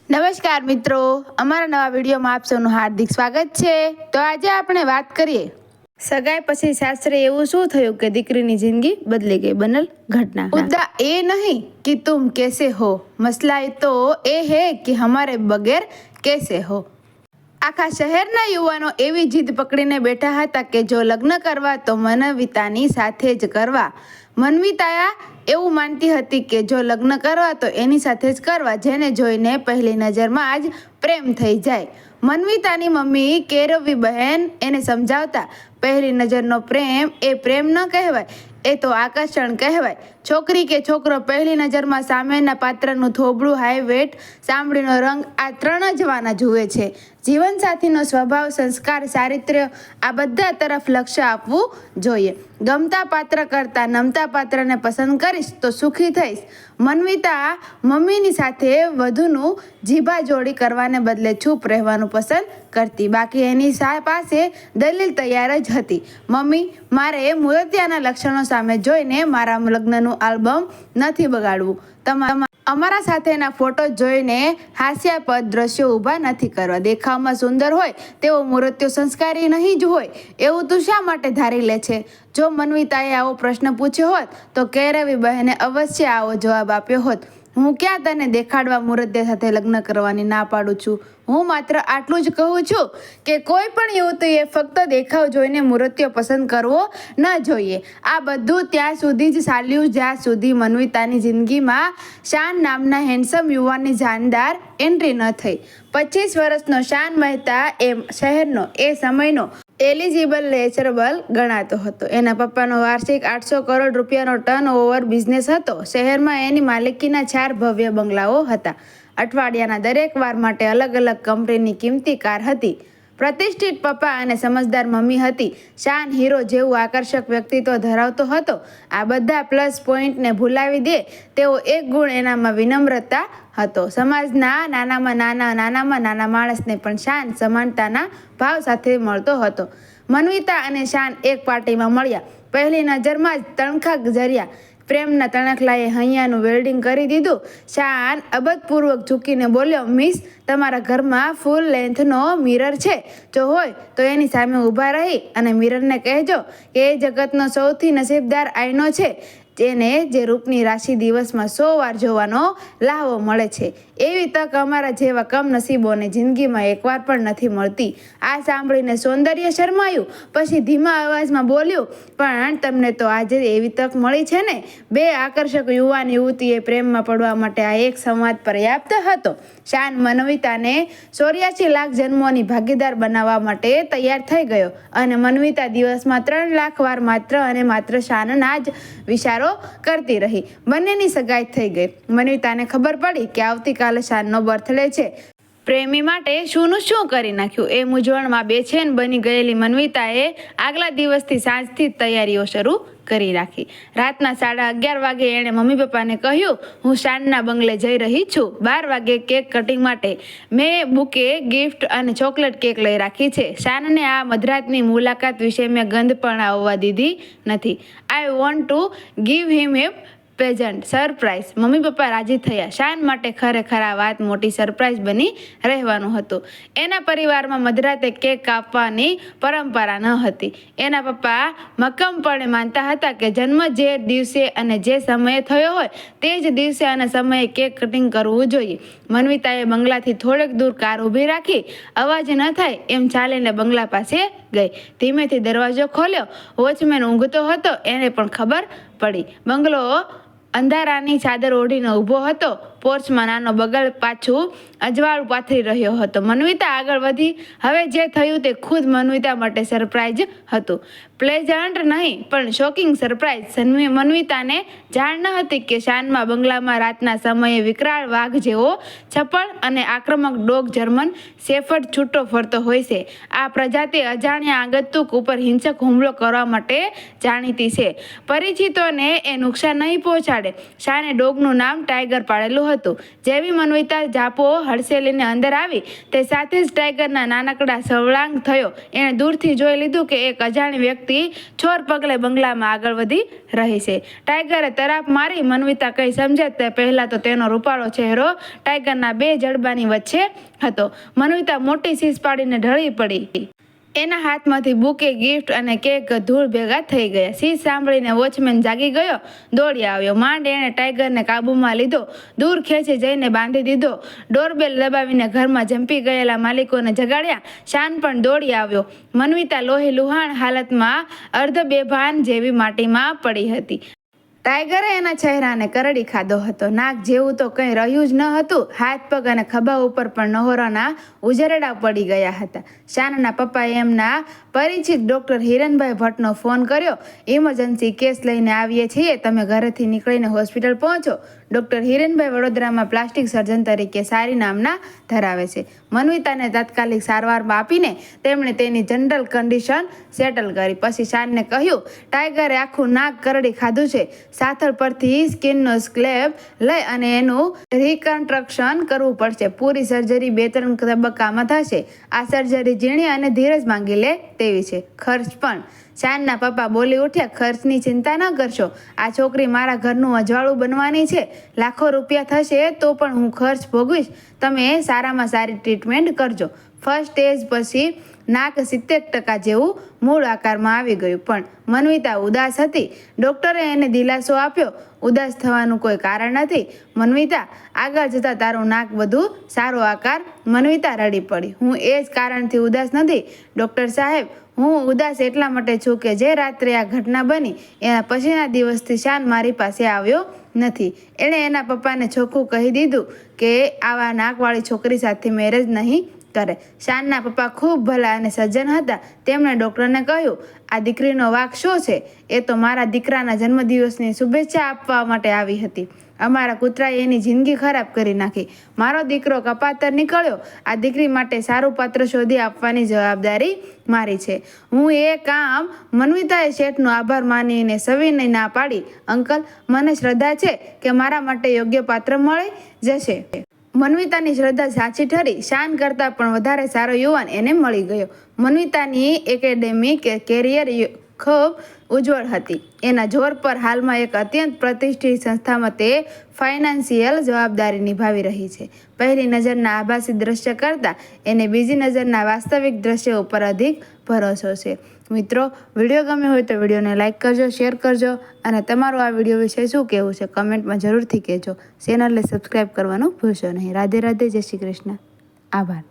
નમસ્કાર મિત્રો, અમારા નવા વિડીયોમાં આપ સૌનું હાર્દિક સ્વાગત છે। તો આજે આપણે વાત કરીએ સગાઈ પછી શાસ્ત્રે એવું શું થયું કે દીકરીની જિંદગી બદલી ગઈ। બનલ घटना। मुद्दा ये नहीं कि तुम कैसे हो, मसला तो ये है कि हमारे बगैर कैसे हो। આખા શહેરના યુવાનો એવી જીદ પકડીને બેઠા હતા કે જો લગ્ન કરવા તો મનવિતાની સાથે જ કરવા। મનવિતા એવું માનતી હતી કે જો લગ્ન કરવા તો એની સાથે જ કરવા, જેને જોઈને પહેલી નજરમાં જ પ્રેમ થઈ જાય। મનવિતાની મમ્મી કેરવી બહેન એને સમજાવતા, પહેલી નજરનો પ્રેમ એ પ્રેમ ન કહેવાય, એ તો આકર્ષણ કહેવાય। છોકરી કે છોકરો પહેલી નજરમાં સામેના પાત્રનું થોબડું, હાઈવેટ, ચામડીનો રંગ આ ત્રણ જ વાના જુએ છે। જીવનસાથીનો સ્વભાવ, સંસ્કાર, ચારિત્ર્ય આ બધા તરફ લક્ષ્ય આપવું જોઈએ। ગમતા પાત્ર કરતાં નમતા પાત્રને પસંદ કરીશ તો સુખી થઈશ। મનવિતા મમ્મીની સાથે વધુનું જીભાજોડી કરવાને બદલે ચૂપ રહેવાનું પસંદ કરતી, બાકી એની પાસે દલીલ તૈયાર જ હતી। મમ્મી, મારે મૂર્તિયાના લક્ષણો સામે જોઈને મારા લગ્નનું આલ્બમ નથી બગાડવું। અમારા સાથેના ફોટો જોઈને હાસ્યાસ્પદ દ્રશ્યો ઊભા નથી કરવા। દેખાવમાં સુંદર હોય તેવો મૂર્તિયો સંસ્કારી નહીં જ હોય એવું તું શા માટે ધારી લે છે? જો મનવિતાએ આવો પ્રશ્ન પૂછ્યો હોત તો કેરવી બહેને અવશ્ય આવો જવાબ આપ્યો હોત, હું ક્યાં તને દેખાડવા મૂર્તિયા સાથે લગ્ન કરવાની ના પાડું છું। હું માત્ર આટલું જ કહું છું કે કોઈ પણ યુવતીએ ફક્ત દેખાવ જોઈને મૂર્તિયો પસંદ કરવો ન જોઈએ। આ બધું ત્યાં સુધી જ ચાલ્યું જ્યાં સુધી મનવિતાની જિંદગીમાં શાન નામના હેન્ડસમ યુવાનની જાનદાર એન્ટ્રી ન થઈ। 25 વર્ષનો શાન મહેતા એ શહેરનો એ સમયનો એલિજિબલ લેચરેબલ ગણાતો હતો। એના પપ્પાનો વાર્ષિક 800 કરોડ રૂપિયાનો ટર્ન ઓવર બિઝનેસ હતો। શહેરમાં એની માલિકીના 4 ભવ્ય બંગલાઓ હતા। અઠવાડિયાના દરેક વાર માટે અલગ અલગ કંપનીની કિંમતી કાર હતી। પ્રતિષ્ઠિત પપ્પા અને સમજદાર મમ્મી હતી। શાન હીરો જેવું આકર્ષક વ્યક્તિત્વ ધરાવતો હતો। આ બધા પ્લસ પોઈન્ટને ભૂલાવી દે તેવો એક ગુણ એનામાં વિનમ્રતા હતો। સમાજના નાનામાં નાના માણસને પણ શાન સમાનતાના ભાવ સાથે મળતો હતો। મનવિતા અને શાન એક પાર્ટીમાં મળ્યા। પહેલી નજરમાં જ તણખા જર્યા। પ્રેમના તણખલાએ હૈયાનું વેલ્ડિંગ કરી દીધું। શાન અબધપૂર્વક ઝૂકીને બોલ્યો, મિસ, તમારા ઘરમાં ફૂલ લેન્થનો મિરર છે? જો હોય તો એની સામે ઊભા રહી અને મિરરને કહેજો કે એ જગતનો સૌથી નસીબદાર આઈનો છે, જેને જે રૂપની રાશિ દિવસમાં 100 વાર જોવાનો લાહવો મળે છે। એવી તક અમારા જેવા કમનસીબોને જિંદગીમાં એકવાર પણ નથી મળતી। આ સાંભળીને સૌંદર્ય શરમાયું, પછી ધીમા અવાજમાં બોલ્યું, પણ તમને તો આજે એવી તક મળી છે ને। બે આકર્ષક યુવાન યુવતીએ પ્રેમમાં પડવા માટે આ એક સંવાદ પર્યાપ્ત હતો। શાન મનવિતાને 84 લાખ જન્મોની ભાગીદાર બનાવવા માટે તૈયાર થઈ ગયો અને મનવિતા દિવસમાં 3 લાખ વાર માત્ર અને માત્ર શાનના જ વિચારો કરતી રહી। બંનેની સગાઈ થઈ ગઈ। મનવિતાને ખબર પડી કે આવતીકાલે શાનનો બર્થડે છે। પ્રેમી માટે શુંનું શું કરી નાખ્યું એ મૂંઝવણમાં બેચેન બની ગયેલી મનવિતાએ આગલા દિવસથી સાંજથી જ તૈયારીઓ શરૂ કરી રાખી। રાતના 11:30 વાગે એણે મમ્મી પપ્પાને કહ્યું, હું શાનના બંગલે જઈ રહી છું। 12 વાગે કેક કટિંગ માટે મેં બુકે, ગિફ્ટ અને ચોકલેટ કેક લઈ રાખી છે। શાનને આ મધરાતની મુલાકાત વિશે મેં ગંધ પણ આવવા દીધી નથી। I want to give him A present surprise. Mummy papa રાજી થયા। શાન માટે ખરેખર આ વાત મોટી સરપ્રાઈઝ બની રહેવાનું હતું। એના પરિવારમાં મધરાતે કેક કાપવાની પરંપરા ન હતી। એના પપ્પા મક્કમપણે માનતા હતા કે જન્મ જે દિવસે અને જે સમયે થયો હોય તે જ દિવસે અને સમયે કેક કટિંગ કરવું જોઈએ। મનવિતાએ બંગલાથી થોડેક દૂર કાર ઊભી રાખી, અવાજ ન થાય એમ ચાલીને બંગલા પાસે ગઈ। ધીમેથી દરવાજો ખોલ્યો। વોચમેન ઊંઘતો હતો, એને પણ ખબર પડી। બંગલો અંધારાની ચાદર ઓઢીને ઊભો હતો। પોર્ચમાં નાનો બગલ પાછું અજવાળું પાથરી રહ્યો હતો। મનવિતા આગળ વધી। હવે જે થયું તે ખુદ મનવિતા માટે સરપ્રાઈઝ હતું। પ્લેઝન્ટ નહીં પણ શોકિંગ સરપ્રાઈઝ। મનવિતાને જાણ ન હતી કે શાનમાં બંગલામાં રાતના સમયે વિકરાળ વાઘ જેવો ચપળ અને આક્રમક ડોગ જર્મન શેફર્ડ છૂટો ફરતો હોય છે। આ પ્રજાતિ અજાણ્યા આગંતુક ઉપર હિંસક હુમલો કરવા માટે જાણીતી છે। પરિચિતોને એ નુકસાન નહીં પહોંચાડે। શાને ડોગનું નામ ટાઈગર પાડેલું હતું। હતું. જેવી મન્વિતા જાપો હડસેલીને અંદર આવી તે સાથે જ ટાઈગરના નાનકડા સવળાંગ થયો. એણે દૂરથી જોઈ લીધું કે એક અજાણી વ્યક્તિ છોર પગલે બંગલામાં આગળ વધી રહી છે. ટાઈગરે તરાપ મારી મન્વિતા કંઈ સમજે તે પહેલા તો તેનો રૂપાળો ચહેરો ટાઈગરના બે જડબાની વચ્ચે હતો. મન્વિતા મોટી ચીસ પાડીને ઢળી પડી. એના હાથમાંથી બુકે, ગિફ્ટ અને કેક ધૂળ ભેગા થઈ ગયા. ચીસ સાંભળીને વોચમેન જાગી ગયો, દોડી આવ્યો. માંડ એણે ટાઈગરને કાબૂમાં લીધો, દૂર ખેંચી જઈને બાંધી દીધો. ડોરબેલ દબાવીને ઘરમાં જંપી ગયેલા માલિકોને જગાડ્યા. શાન પણ દોડી આવ્યો. મન્વિતા લોહી લુહાણ હાલતમાં અર્ધ બેભાન જેવી માટીમાં પડી હતી. ટાઈગરે એના ચહેરાને કરડી ખાધો હતો. નાક જેવું તો કંઈ રહ્યું જ ન હતું. હાથ પગ અને ખભા ઉપર પણ નહોરાના ઉજરડા પડી ગયા હતા. શાનના પપ્પાએ એમના પરિચિત ડૉક્ટર હિરણભાઈ ભટ્ટનો ફોન કર્યો. ઇમરજન્સી કેસ લઈને આવીએ છીએ, તમે ઘરેથી નીકળીને હોસ્પિટલ પહોંચો. ડૉક્ટર હિરણભાઈ વડોદરામાં પ્લાસ્ટિક સર્જન તરીકે સારી નામના ધરાવે છે. મન્વિતાને તાત્કાલિક સારવાર આપીને તેમણે તેની જનરલ કન્ડિશન સેટલ કરી. પછી શાનને કહ્યું, ટાઈગરે આખું નાક કરડી ખાધું છે. સાથળ પરથી સ્કિનનો સ્લેબ લઈ અને એનું રિકન્સ્ટ્રક્શન કરવું પડશે. પૂરી સર્જરી 2-3 તબક્કામાં થશે. આ સર્જરી ઝીણી અને ધીરજ માંગી લે તેવી છે. ખર્ચ પણ. શાનના પપ્પા બોલી ઉઠ્યા, ખર્ચની ચિંતા ન કરશો. આ છોકરી મારા ઘરનું અજવાળું બનવાની છે. લાખો રૂપિયા થશે તો પણ હું ખર્ચ ભોગવીશ. તમે સારામાં સારી ટ્રીટમેન્ટ કરજો. ફર્સ્ટ સ્ટેજ પછી નાક 70% જેવું મૂળ આકારમાં આવી ગયું. પણ મન્વિતા ઉદાસ હતી. ડૉક્ટરે એને દિલાસો આપ્યો, ઉદાસ થવાનું કોઈ કારણ નથી મન્વિતા, આગળ જતાં તારું નાક બધું સારો આકાર. મન્વિતા રડી પડી. હું એ જ કારણથી ઉદાસ નથી ડૉક્ટર સાહેબ. હું ઉદાસ એટલા માટે છું કે જે રાત્રે આ ઘટના બની એના પછીના દિવસથી શાન મારી પાસે આવ્યો નથી. એણે એના પપ્પાને ચોખ્ખું કહી દીધું કે આવા નાકવાળી છોકરી સાથે મેરેજ નહીં કરે. શાનના પપ્પા ખૂબ ભલા અને સજ્જન હતા. તેમણે ડૉક્ટરને કહ્યું, આ દીકરીનો વાંક શું છે? એ તો મારા દીકરાના જન્મદિવસની શુભેચ્છા આપવા માટે આવી હતી. અમારા કૂતરાએ એની જિંદગી ખરાબ કરી નાખી. મારો દીકરો કપાતર નીકળ્યો. આ દીકરી માટે સારું પાત્ર શોધી આપવાની જવાબદારી મારી છે. હું એ કામ મન્વિતાએ શેઠનો આભાર માનીને સવિનય ના પાડી. અંકલ, મને શ્રદ્ધા છે કે મારા માટે યોગ્ય પાત્ર મળી જશે. મન્વિતાની શ્રદ્ધા સાચી ઠરી. શાન કરતાં પણ વધારે સારો યુવાન એને મળી ગયો. મન્વિતાની એકેડેમિક કેરિયર ખૂબ ઉજ્જવળ હતી. એના જોર પર હાલમાં એક અત્યંત પ્રતિષ્ઠિત સંસ્થામાં તે ફાઇનાન્શિયલ જવાબદારી નિભાવી રહી છે. પહેલી નજરના આભાસી દ્રશ્ય કરતાં એને બીજી નજરના વાસ્તવિક દ્રશ્ય ઉપર અધિક ભરોસો છે. મિત્રો, વિડીયો ગમ્યો હોય તો વિડીયોને લાઇક કરજો, શેર કરજો અને તમારું આ વિડીયો વિશે શું કહેવું છે કમેન્ટમાં જરૂરથી કહેજો. ચેનલને સબસ્ક્રાઈબ કરવાનું ભૂલશો નહીં. રાધે રાધે, જય શ્રી કૃષ્ણ. આભાર.